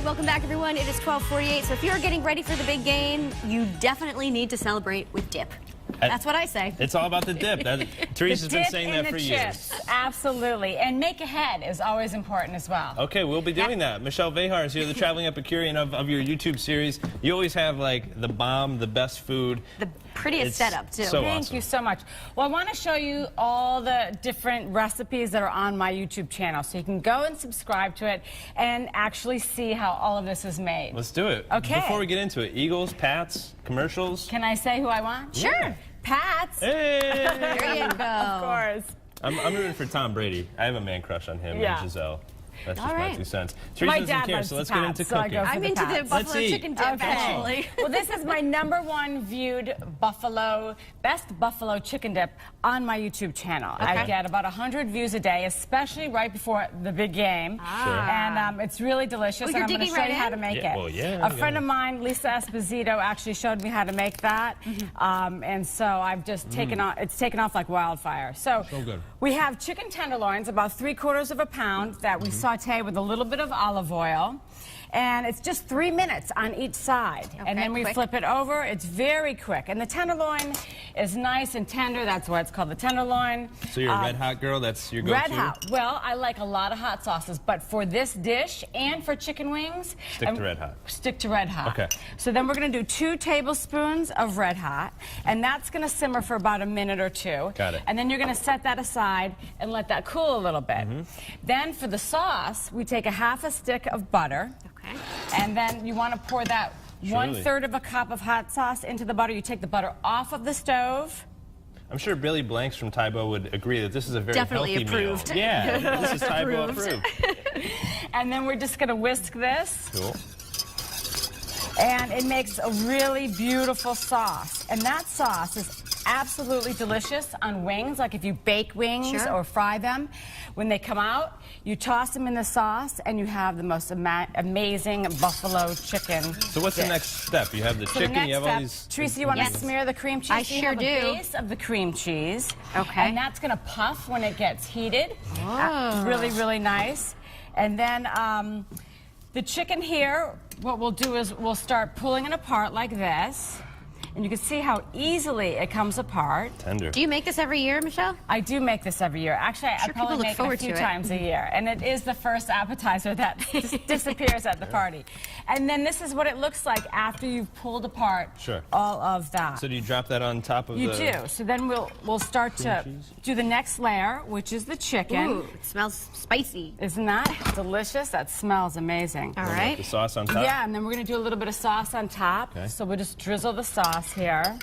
welcome back, everyone. It is 12:48, so if you're getting ready for the big game, you definitely need to celebrate with dip. That's what I say. It's all about the dip. Teresa's been saying that for years. Absolutely. And make ahead is always important as well. Okay, we'll be doing that. Michelle Vehar is here, the traveling Epicurean of your YouTube series. You always have, like, the bomb, the best food. The prettiest setup, too. So Thank awesome. you so much. Well, I want to show you all the different recipes that are on my YouTube channel. So you can go and subscribe to it and actually see how all of this is made. Let's do it. Okay. Before we get into it, Eagles, Pats, commercials. Can I say who I want? Sure. Yeah. Pats. Hey! There you go. Of course. I'm rooting for Tom Brady. I have a man crush on him and Giselle. That's just my 2 cents. Teresa My doesn't dad care, loves so let's Pats, get into so I cooking. go for I'm the into the Pats. buffalo eat. chicken dip, actually. Well, this is my #1 viewed best buffalo chicken dip on my YouTube channel. Okay. I get about 100 views a day, especially right before the big game. Sure. And it's really delicious, Well, and you're I'm going to digging show right you how in? to make Yeah, it. well, yeah, A friend of mine, Lisa Esposito, actually showed me how to make that. And so I've just taken off, it's taken off like wildfire. So good. we have chicken tenderloins, about 3/4 of a pound, that we saute with a little bit of olive oil. And it's just 3 minutes on each side. Okay, And then we quick. flip it over. It's very quick. And the tenderloin is nice and tender. That's why it's called the tenderloin. So you're a red hot girl? That's your go-to? Red hot. Well, I like a lot of hot sauces, but for this dish and for chicken wings... Stick to red hot. Stick to red hot. Okay. So then we're going to do 2 tablespoons of red hot, and that's going to simmer for about a minute or 2. Got it. And then you're going to set that aside and let that cool a little bit. Then for the sauce, we take a 1/2 stick of butter. Okay. And then you want to pour that 1/3 of a cup of hot sauce into the butter. You take the butter off of the stove. I'm sure Billy Blanks from Tae Bo would agree that this is a very Definitely healthy approved. meal. Yeah, this is Tae Bo approved. And then we're just going to whisk this. Cool. And it makes a really beautiful sauce. And that sauce is absolutely delicious on wings, like if you bake wings Sure. or fry them. When they come out, you toss them in the sauce, and you have the most amazing buffalo chicken. So what's the dish. next step? You have the So the chicken, next you have step, all these... Teresa, you want Yes. to smear the cream cheese? I So you sure have do. The base of the cream cheese. Okay. And that's going to puff when it gets heated. Oh. Really, really nice. And then the chicken here, what we'll do is we'll start pulling it apart like this. And you can see how easily it comes apart. Tender. Do you make this every year, Michelle? I do make this every year. Actually, I Sure, people probably look make it a forward few to it. times a year. And it is the first appetizer that disappears at the party. And then this is what it looks like after you've pulled apart Sure. all of that. So do you drop that on top of You the... do. So then we'll start to cheese? do the next layer, which is the chicken. Ooh, it smells spicy. Isn't that delicious? That smells amazing. All The right. sauce on top? Yeah, and then we're going to do a little bit of sauce on top. Okay. So we'll just drizzle the sauce here.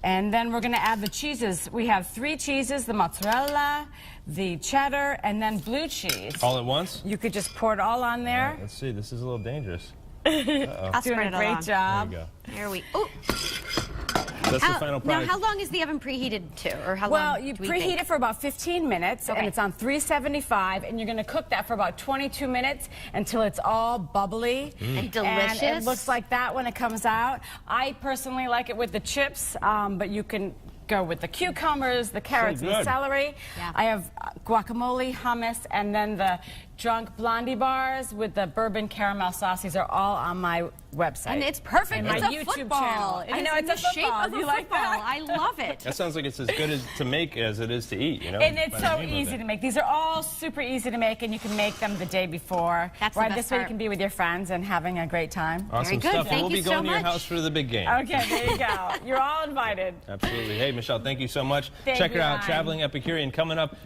And then we're going to add the cheeses. We have 3 cheeses, the mozzarella, the cheddar, and then blue cheese. All at once? You could just pour it all on there. Let's see, this is a little dangerous. I'll Doing spread a it all great on. job. There you There we. Oh. go. That's the final Now, product. how long is the oven preheated to, or how Well, long? you do we preheat think? it for about 15 minutes, Okay. and it's on 375, and you're going to cook that for about 22 minutes until it's all bubbly. And delicious. And it looks like that when it comes out. I personally like it with the chips, but you can go with the cucumbers, the carrots, and the good. celery. Yeah. I have guacamole, hummus, and then the drunk blondie bars with the bourbon caramel sauce. These are all on my website. And it's perfect. And It's my a YouTube football. channel. It I is know, in it's the a shape football. of a You like football. that? I love it. That sounds like it's as good to make as it is to eat, you know? And it's by the so name of easy it. to make. These are all super easy to make, and you can make them the day before. That's the right, best this way you part. can be with your friends and having a great time. Awesome good. stuff. Thank We'll you be so going to your much. house for the big game. Okay, there you go. You're all invited. Absolutely. Hey, Michelle, thank you so much. Thank Check you, her out, Ryan. Traveling Epicurean, coming up.